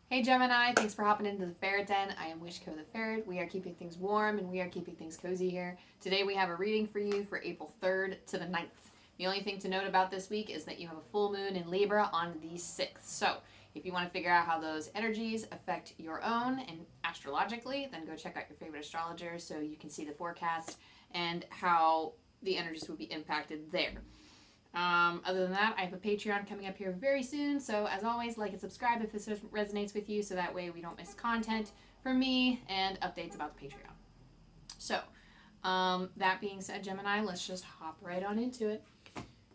Hey Gemini, thanks for hopping into the Ferret Den. I am Wishko the Ferret. We are keeping things warm and we are keeping things cozy here. Today we have a reading for you for April 3rd to the 9th. The only thing to note about this week is that you have a full moon in Libra on the 6th. So if you want to figure out how those energies affect your own and astrologically, then go check out your favorite astrologer so you can see the forecast and how the energies will be impacted there. Other than that, I have a Patreon coming up here very soon. So as always, like and subscribe if this resonates with you so that way we don't miss content from me and updates about the Patreon. So that being said, Gemini, let's just hop right on into it.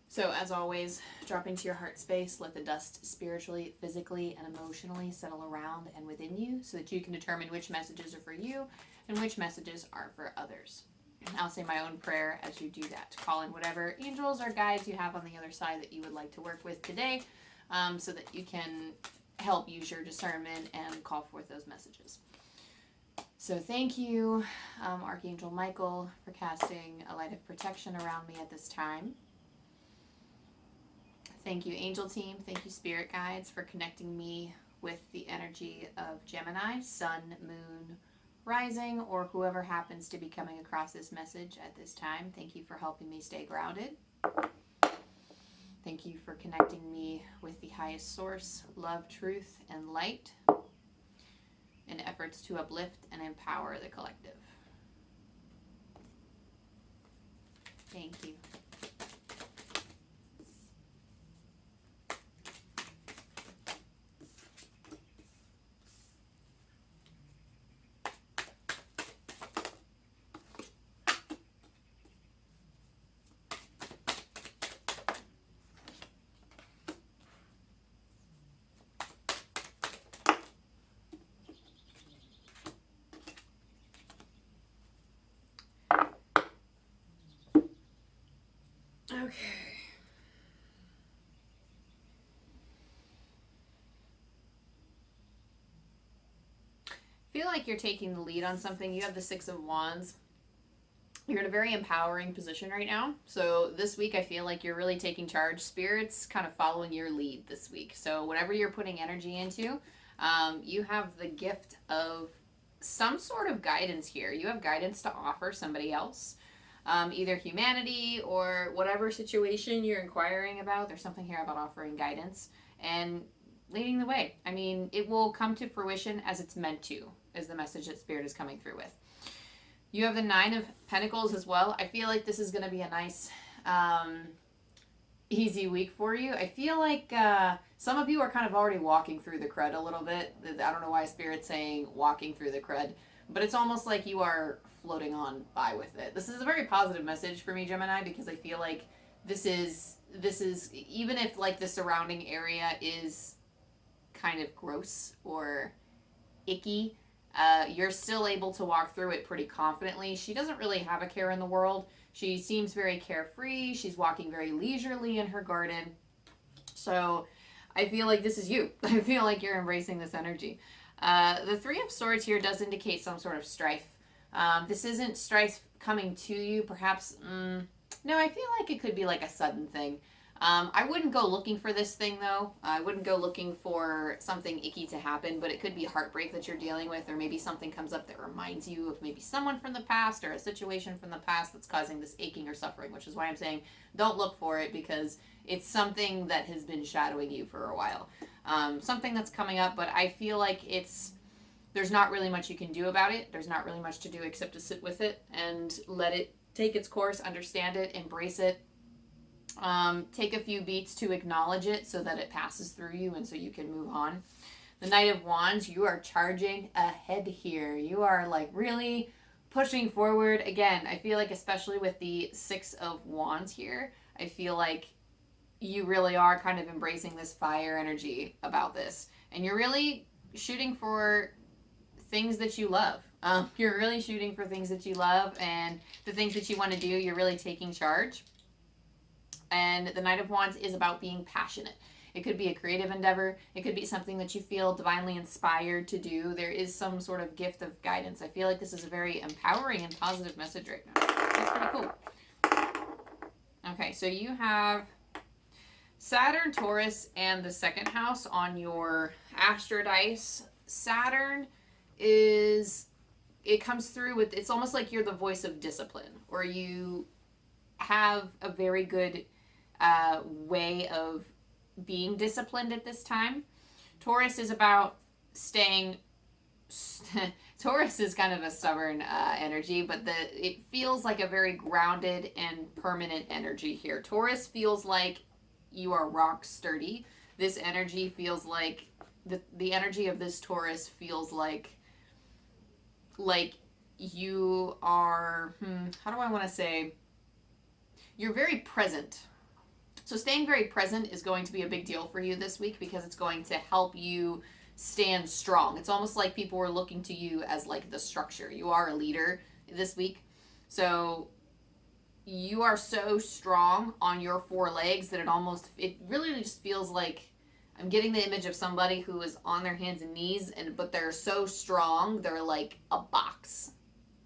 So as always, drop into your heart space. Let the dust spiritually, physically, and emotionally settle around and within you so that you can determine which messages are for you and which messages are for others. I'll say my own prayer as you do that. Call in whatever angels or guides you have on the other side that you would like to work with today so that you can help use your discernment and call forth those messages. So thank you, Archangel Michael, for casting a light of protection around me at this time. Thank you, Angel Team. Thank you, Spirit Guides, for connecting me with the energy of Gemini, Sun, Moon, Rising, or whoever happens to be coming across this message at this time. Thank you for helping me stay grounded. Thank you for connecting me with the highest source, love, truth, and light in efforts to uplift and empower the collective. Thank you. Okay. Feel like you're taking the lead on something. You have the Six of Wands. You're in a very empowering position right now. So this week I feel like you're really taking charge. Spirit's kind of following your lead this week. So whatever you're putting energy into, you have the gift of some sort of guidance here. You have guidance to offer somebody else. Either humanity or whatever situation you're inquiring about. There's something here about offering guidance and leading the way. I mean, it will come to fruition as it's meant to, is the message that Spirit is coming through with. You have the Nine of Pentacles as well. I feel like this is going to be a nice, easy week for you. I feel like some of you are kind of already walking through the crud a little bit. I don't know why Spirit's saying walking through the crud, but it's almost like you are floating on by with it. This is a very positive message for me, Gemini, because I feel like this is even if like the surrounding area is kind of gross or icky, you're still able to walk through it pretty confidently. She doesn't really have a care in the world. She seems very carefree. She's walking very leisurely in her garden. So I feel like this is you. I feel like you're embracing this energy. The Three of Swords here does indicate some sort of strife. This isn't strife coming to you, perhaps. No, I feel like it could be like a sudden thing. I wouldn't go looking for this thing, though. I wouldn't go looking for something icky to happen, but it could be heartbreak that you're dealing with, or maybe something comes up that reminds you of maybe someone from the past or a situation from the past that's causing this aching or suffering, which is why I'm saying don't look for it, because it's something that has been shadowing you for a while. Something that's coming up, but I feel like there's not really much you can do about it. There's not really much to do except to sit with it and let it take its course, understand it, embrace it. Take a few beats to acknowledge it so that it passes through you and so you can move on. The Knight of Wands, you are charging ahead here. You are like really pushing forward. Again, I feel like especially with the Six of Wands here, I feel like you really are kind of embracing this fire energy about this. And you're really shooting for things that you love. You're really shooting for things that you love, and the things that you want to do, you're really taking charge. And the Knight of Wands is about being passionate. It could be a creative endeavor. It could be something that you feel divinely inspired to do. There is some sort of gift of guidance. I feel like this is a very empowering and positive message right now. That's pretty cool. Okay, so you have Saturn, Taurus, and the second house on your astro dice. Saturn is, it comes through with, it's almost like you're the voice of discipline, or you have a very good way of being disciplined at this time. Taurus is about staying. Taurus is kind of a stubborn energy, but it feels like a very grounded and permanent energy here. Taurus feels like you are rock sturdy. This energy feels like the energy of this Taurus feels like you are, how do I want to say, you're very present. So staying very present is going to be a big deal for you this week, because it's going to help you stand strong. It's almost like people were looking to you as like the structure. You are a leader this week. So you are so strong on your four legs that it really just feels like, I'm getting the image of somebody who is on their hands and knees, but they're so strong, they're like a box,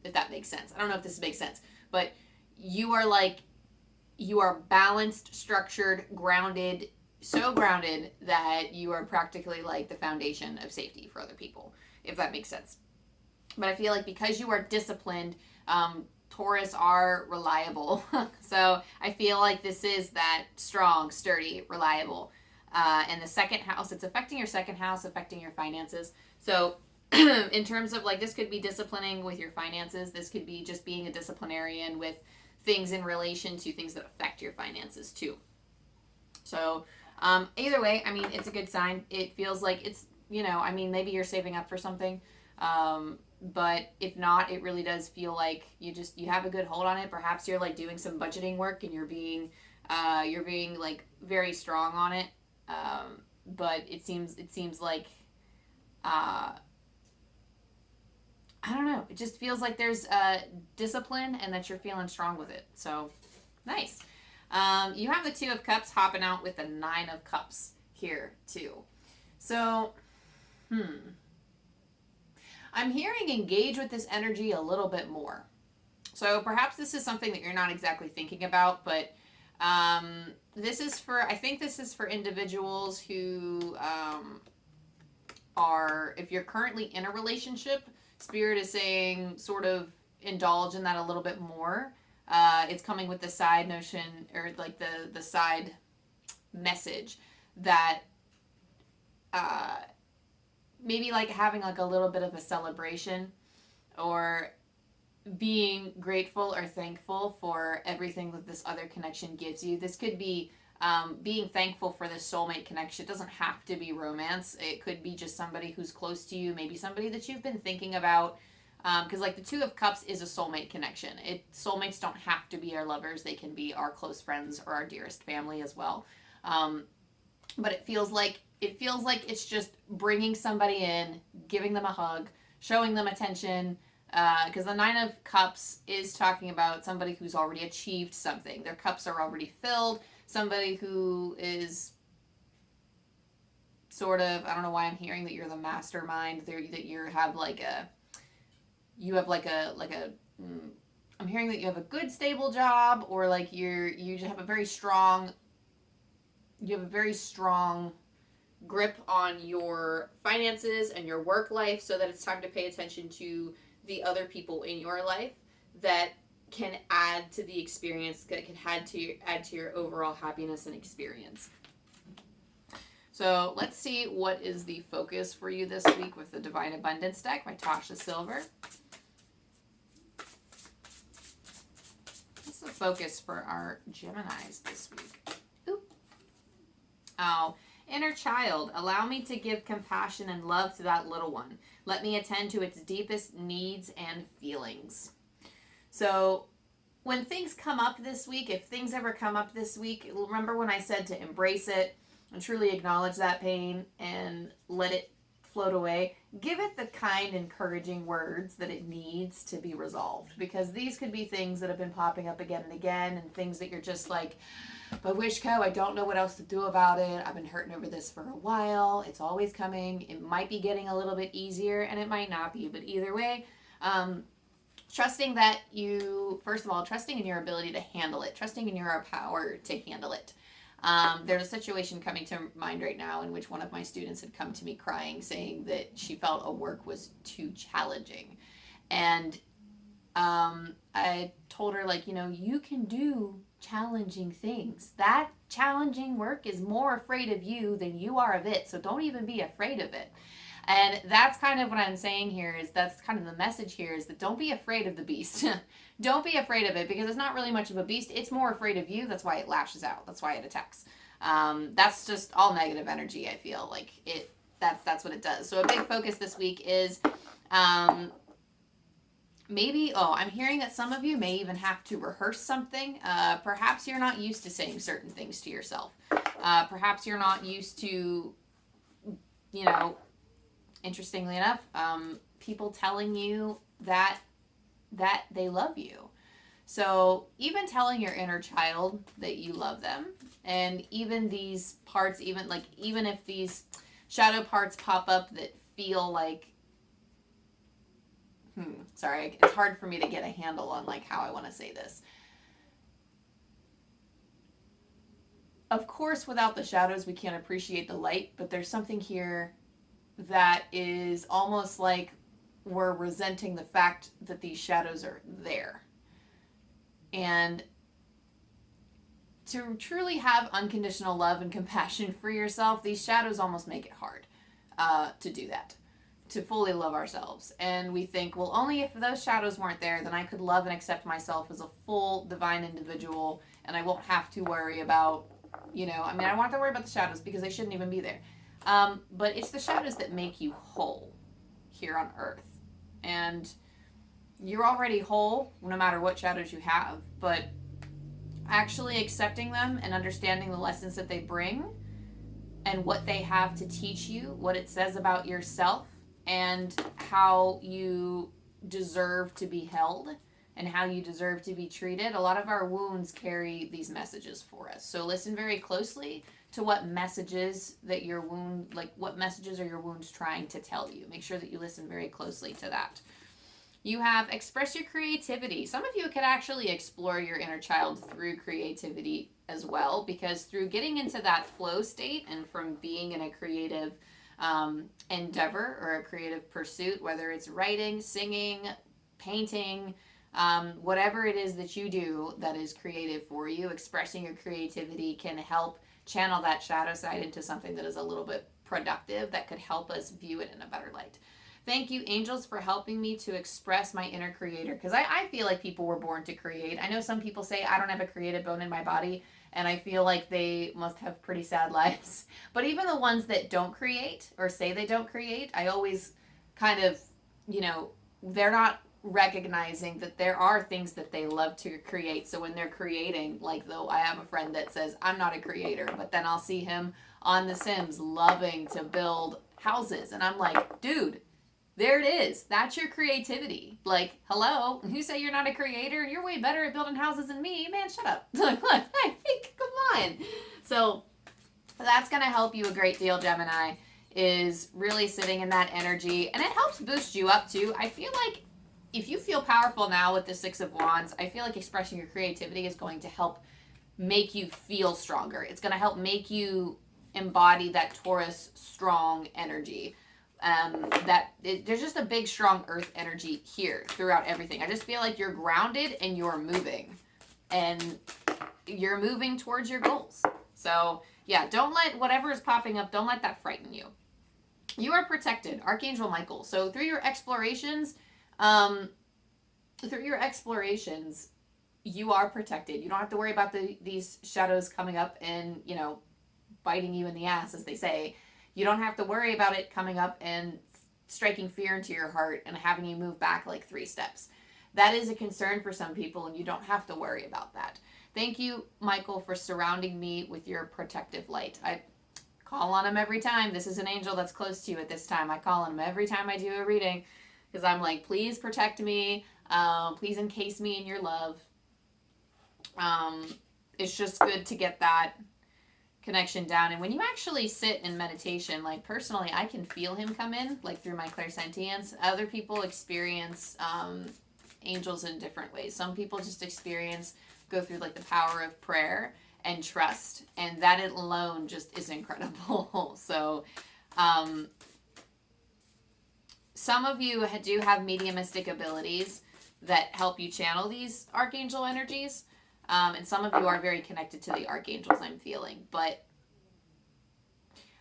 if that makes sense. I don't know if this makes sense, but you are balanced, structured, grounded, so grounded that you are practically like the foundation of safety for other people, if that makes sense. But I feel like because you are disciplined, Taurus are reliable. So I feel like this is that strong, sturdy, reliable. And the second house, it's affecting your second house, affecting your finances. So in terms of like, this could be disciplining with your finances. This could be just being a disciplinarian with things in relation to things that affect your finances too. So either way, I mean, it's a good sign. It feels like it's, I mean, maybe you're saving up for something. But if not, it really does feel like you have a good hold on it. Perhaps you're like doing some budgeting work and you're being like very strong on it. But it seems like, I don't know. It just feels like there's discipline and that you're feeling strong with it. So nice. You have the Two of Cups hopping out with the Nine of Cups here too. So, I'm hearing engage with this energy a little bit more. So perhaps this is something that you're not exactly thinking about, but I think this is for individuals who if you're currently in a relationship, Spirit is saying sort of indulge in that a little bit more. It's coming with the side notion, or like the side message that maybe like having like a little bit of a celebration, or being grateful or thankful for everything that this other connection gives you. This could be being thankful for this soulmate connection. It doesn't have to be romance. It could be just somebody who's close to you, maybe somebody that you've been thinking about. Because like the Two of Cups is a soulmate connection. Soulmates don't have to be our lovers. They can be our close friends or our dearest family as well. But it feels like it's just bringing somebody in, giving them a hug, showing them attention. Because the Nine of Cups is talking about somebody who's already achieved something. Their cups are already filled. Somebody who is sort of, I don't know why I'm hearing that you're the mastermind, that you have I'm hearing that you have a good stable job, or like you have a very strong grip on your finances and your work life, so that it's time to pay attention to the other people in your life that can add to the experience, that can add to your overall happiness and experience. So let's see what is the focus for you this week with the Divine Abundance deck by Tosha Silver. What's the focus for our Geminis this week? Oop. Oh, inner child, allow me to give compassion and love to that little one. Let me attend to its deepest needs and feelings. So when things come up this week, if things ever come up this week, remember when I said to embrace it and truly acknowledge that pain and let it float away. Give it the kind, encouraging words that it needs to be resolved, because these could be things that have been popping up again and again, and things that you're just like, but Wishko, I don't know what else to do about it. I've been hurting over this for a while. It's always coming. It might be getting a little bit easier, and it might not be, but either way, trusting that trusting in your ability to handle it, trusting in your power to handle it. There's a situation coming to mind right now in which one of my students had come to me crying, saying that she felt a work was too challenging. And I told her, like, you can do challenging things. That challenging work is more afraid of you than you are of it. So don't even be afraid of it. And that's kind of what I'm saying here, is that's kind of the message here, is that don't be afraid of the beast. Don't be afraid of it, because it's not really much of a beast. It's more afraid of you. That's why it lashes out. That's why it attacks. That's just all negative energy, I feel like that's what it does. So a big focus this week is maybe, I'm hearing that some of you may even have to rehearse something. Perhaps you're not used to saying certain things to yourself. Perhaps you're not used to, interestingly enough, people telling you that they love you. So even telling your inner child that you love them, and even these parts, even if these shadow parts pop up that feel like, sorry, it's hard for me to get a handle on like how I want to say this. Of course, without the shadows, we can't appreciate the light, but there's something here that is almost like we're resenting the fact that these shadows are there. And to truly have unconditional love and compassion for yourself, these shadows almost make it hard to do that, to fully love ourselves. And we think, well, only if those shadows weren't there, then I could love and accept myself as a full divine individual, and I won't have to worry about, I don't have to worry about the shadows because they shouldn't even be there. But it's the shadows that make you whole here on earth. And you're already whole no matter what shadows you have, but actually accepting them and understanding the lessons that they bring and what they have to teach you, what it says about yourself, and how you deserve to be held and how you deserve to be treated. A lot of our wounds carry these messages for us. So listen very closely to what messages that your wound, what messages are your wounds trying to tell you. Make sure that you listen very closely to that. You have express your creativity. Some of you could actually explore your inner child through creativity as well, because through getting into that flow state and from being in a creative endeavor or a creative pursuit, whether it's writing, singing, painting, whatever it is that you do that is creative for you, expressing your creativity can help channel that shadow side into something that is a little bit productive, that could help us view it in a better light. Thank you, angels, for helping me to express my inner creator, because I feel like people were born to create. I know some people say I don't have a creative bone in my body, and I feel like they must have pretty sad lives. But even the ones that don't create or say they don't create, I always kind of, they're not recognizing that there are things that they love to create. So when they're creating, though I have a friend that says I'm not a creator, but then I'll see him on The Sims loving to build houses, and I'm like, dude, there it is. That's your creativity. Hello, you say you're not a creator? You're way better at building houses than me. Man, shut up. Hey, come on. So that's going to help you a great deal, Gemini, is really sitting in that energy. And it helps boost you up, too. I feel like if you feel powerful now with the Six of Wands, I feel like expressing your creativity is going to help make you feel stronger. It's going to help make you embody that Taurus strong energy. There's just a big, strong earth energy here throughout everything. I just feel like you're grounded and you're moving. And you're moving towards your goals. So, yeah, don't let whatever is popping up, don't let that frighten you. You are protected. Archangel Michael. So through your explorations, you are protected. You don't have to worry about these shadows coming up and, biting you in the ass, as they say. You don't have to worry about it coming up and striking fear into your heart and having you move back 3 steps. That is a concern for some people, and you don't have to worry about that. Thank you, Michael, for surrounding me with your protective light. I call on him every time. This is an angel that's close to you at this time. I call on him every time I do a reading, because I'm like, please protect me. Please encase me in your love. It's just good to get that connection down. And when you actually sit in meditation, personally, I can feel him come in, through my clairsentience. Other people experience angels in different ways. Some people just go through the power of prayer and trust. And that alone just is incredible. So, some of you do have mediumistic abilities that help you channel these archangel energies. And some of you are very connected to the archangels, I'm feeling. But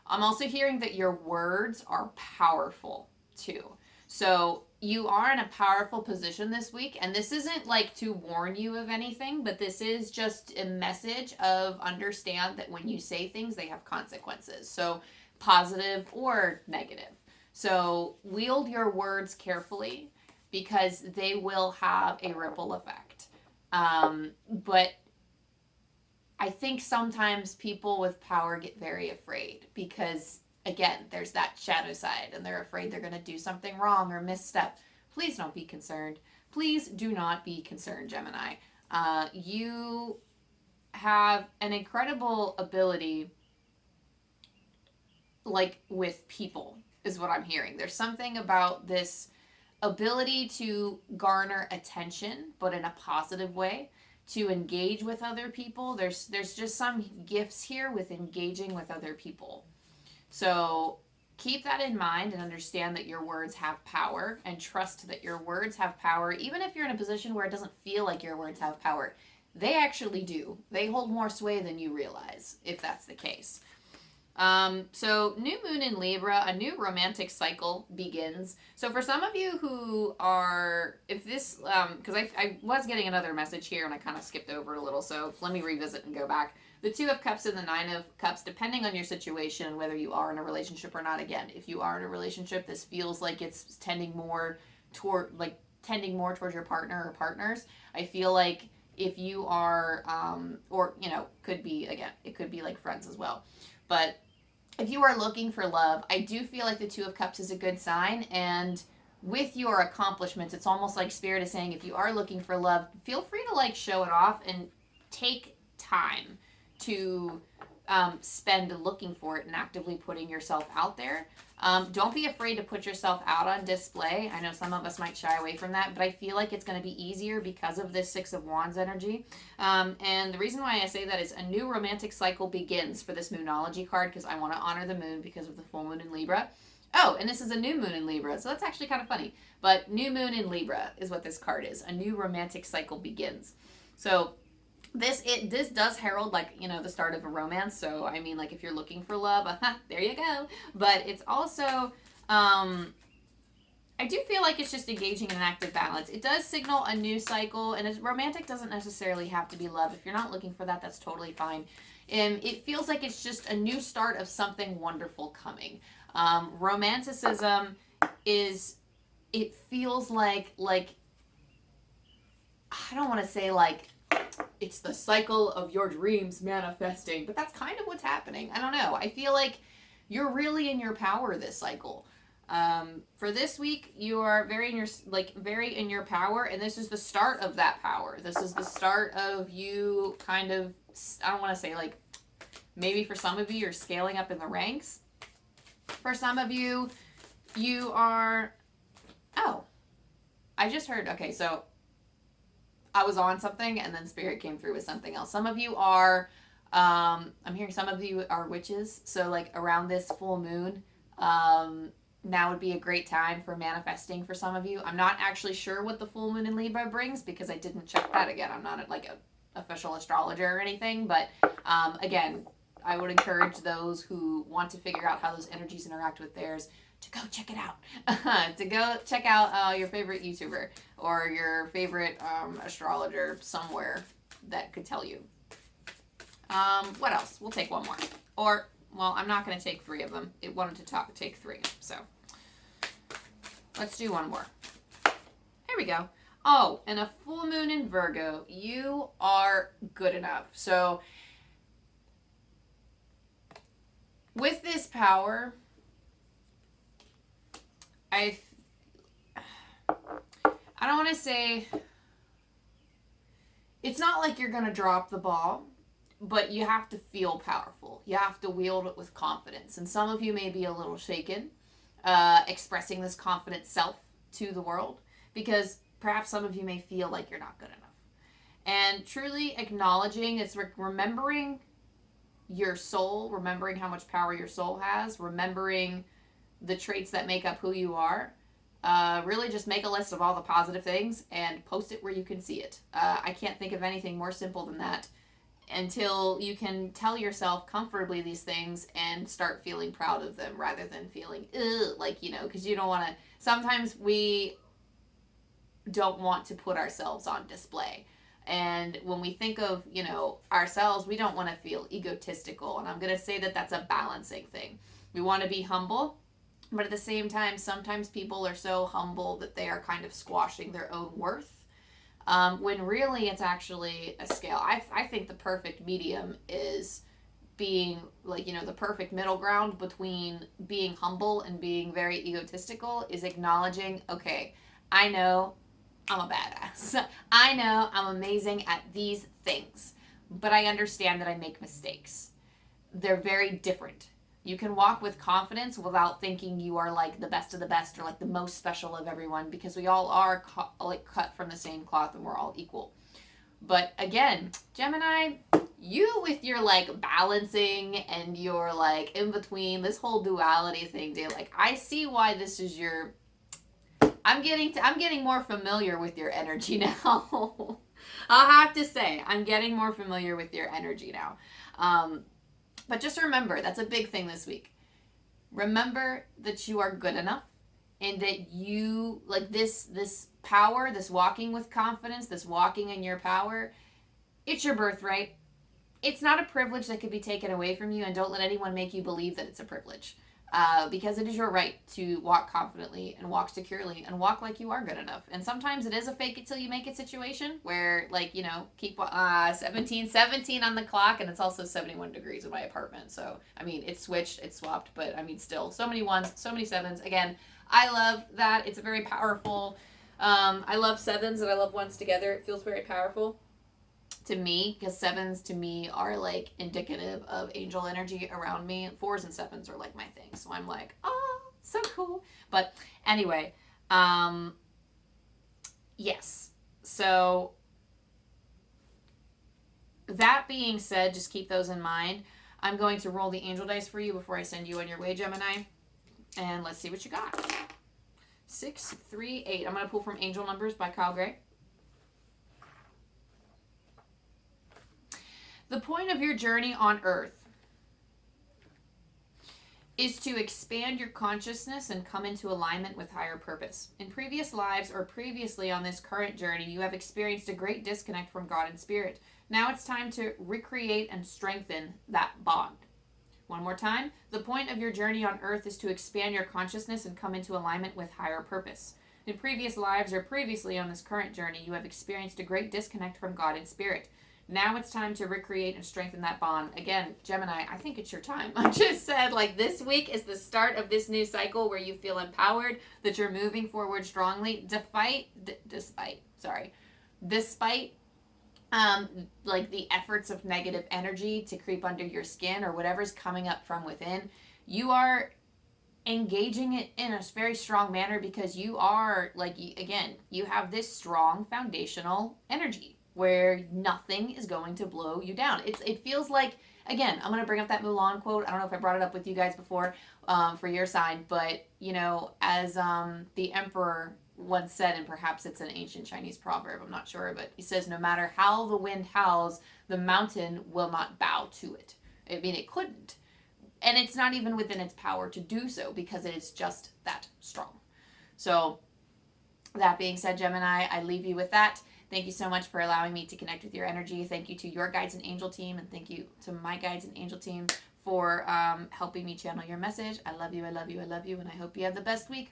I'm also hearing that your words are powerful too. So you are in a powerful position this week. And this isn't like to warn you of anything, but this is just a message of understand that when you say things, they have consequences. So positive or negative. So wield your words carefully because they will have a ripple effect. But I think sometimes people with power get very afraid because, again, there's that shadow side and they're afraid they're going to do something wrong or misstep. Please don't be concerned. Please do not be concerned, Gemini. You have an incredible ability, like with people, is what I'm hearing. There's something about this ability to garner attention, but in a positive way, to engage with other people. There's just some gifts here with engaging with other people. So keep that in mind and understand that your words have power and trust that your words have power. Even if you're in a position where it doesn't feel like your words have power, they actually do. They hold more sway than you realize, if that's the case. So new moon in Libra, a new romantic cycle begins. So for some of you who are, if this, because I was getting another message here and I kind of skipped over it a little, so let me revisit and go back. The 2 of Cups and the 9 of Cups, depending on your situation, whether you are in a relationship or not. Again, if you are in a relationship, this feels like it's tending more towards your partner or partners. I feel like if you are, or, could be, again, it could be like friends as well. But if you are looking for love, I do feel like the 2 of Cups is a good sign. And with your accomplishments, it's almost like Spirit is saying, if you are looking for love, feel free to show it off and take time to spend looking for it and actively putting yourself out there. Don't be afraid to put yourself out on display. I know some of us might shy away from that, but I feel like it's going to be easier because of this 6 of Wands energy. And the reason why I say that is a new romantic cycle begins for this Moonology card, because I want to honor the moon because of the full moon in Libra. Oh, and this is a new moon in Libra, so that's actually kind of funny. But new moon in Libra is what this card is. A new romantic cycle begins. So this does herald the start of a romance. So I mean, if you're looking for love, there you go. But it's also I do feel like it's just engaging in an active balance. It does signal a new cycle, and romantic doesn't necessarily have to be love. If you're not looking for that, that's totally fine. And it feels like it's just a new start of something wonderful coming. Romanticism is, it feels like I don't want to say it's the cycle of your dreams manifesting, but that's kind of what's happening. I don't know. I feel like you're really in your power this cycle. For this week, you are very in your power, and this is the start of that power. This is the start of you kind of, I don't want to say maybe for some of you, you're scaling up in the ranks. For some of you, you are, I just heard, okay, so I was on something and then Spirit came through with something else. Some of you are, I'm hearing some of you are witches. So around this full moon, now would be a great time for manifesting for some of you. I'm not actually sure what the full moon in Libra brings because I didn't check that again. I'm not an official astrologer or anything, but again, I would encourage those who want to figure out how those energies interact with theirs to go check it out. To go check out your favorite YouTuber or your favorite astrologer somewhere that could tell you. What else? We'll take one more. Or, well, I'm not going to take 3 of them. It wanted to take 3. So let's do one more. Here we go. Oh, and a full moon in Virgo. You are good enough. So with this power, I don't want to say, it's not like you're going to drop the ball, but you have to feel powerful. You have to wield it with confidence. And some of you may be a little shaken, expressing this confident self to the world, because perhaps some of you may feel like you're not good enough. And truly acknowledging, it's remembering your soul, remembering how much power your soul has, remembering the traits that make up who you are. Really just make a list of all the positive things and post it where you can see it. I can't think of anything more simple than that, until you can tell yourself comfortably these things and start feeling proud of them rather than feeling, like, because you don't want to, sometimes we don't want to put ourselves on display. And when we think of, ourselves, we don't want to feel egotistical. And I'm going to say that that's a balancing thing. We want to be humble, but at the same time, sometimes people are so humble that they are kind of squashing their own worth. When really it's actually a scale. I think the perfect medium is being the perfect middle ground between being humble and being very egotistical is acknowledging, okay, I know I'm a badass. I know I'm amazing at these things, but I understand that I make mistakes. They're very different. You can walk with confidence without thinking you are like the best of the best or like the most special of everyone, because we all are cut from the same cloth and we're all equal. But again, Gemini, you with your balancing and your in between, this whole duality thing, dude, I see why this is your, I'm getting more familiar with your energy now. I'll have to say, I'm getting more familiar with your energy now. But just remember, that's a big thing this week. Remember that you are good enough, and that you, this power, this walking with confidence, this walking in your power, it's your birthright. It's not a privilege that could be taken away from you, and don't let anyone make you believe that it's a privilege. Because it is your right to walk confidently and walk securely and walk like you are good enough. And sometimes it is a fake it till you make it situation where, keep 17 on the clock, and it's also 71 degrees in my apartment. So, it's switched, it's swapped, but still, so many ones, so many sevens. Again, I love that. It's a very powerful, I love sevens and I love ones together. It feels very powerful to me, because sevens to me are indicative of angel energy around me. Fours and sevens are my thing, so I'm oh, so cool. But anyway, yes, so that being said, just keep those in mind. I'm going to roll the angel dice for you before I send you on your way, Gemini, and let's see what you got. 6, 3, 8. I'm going to pull from Angel Numbers by Kyle Gray. The point of your journey on Earth is to expand your consciousness and come into alignment with higher purpose. In previous lives or previously on this current journey, you have experienced a great disconnect from God and Spirit. Now it's time to recreate and strengthen that bond. One more time. The point of your journey on Earth is to expand your consciousness and come into alignment with higher purpose. In previous lives or previously on this current journey, you have experienced a great disconnect from God and Spirit. Now it's time to recreate and strengthen that bond. Again, Gemini, I think it's your time. I just said, this week is the start of this new cycle where you feel empowered, that you're moving forward strongly, despite the efforts of negative energy to creep under your skin or whatever's coming up from within. You are engaging it in a very strong manner because you are, you have this strong foundational energy where nothing is going to blow you down. It feels like, again, I'm going to bring up that Mulan quote. I don't know if I brought it up with you guys before for your sign, but, as the emperor once said, and perhaps it's an ancient Chinese proverb, I'm not sure, but he says, no matter how the wind howls, the mountain will not bow to it. It couldn't. And it's not even within its power to do so because it is just that strong. So, that being said, Gemini, I leave you with that. Thank you so much for allowing me to connect with your energy. Thank you to your guides and angel team, and thank you to my guides and angel team for helping me channel your message. I love you, I love you, I love you, and I hope you have the best week.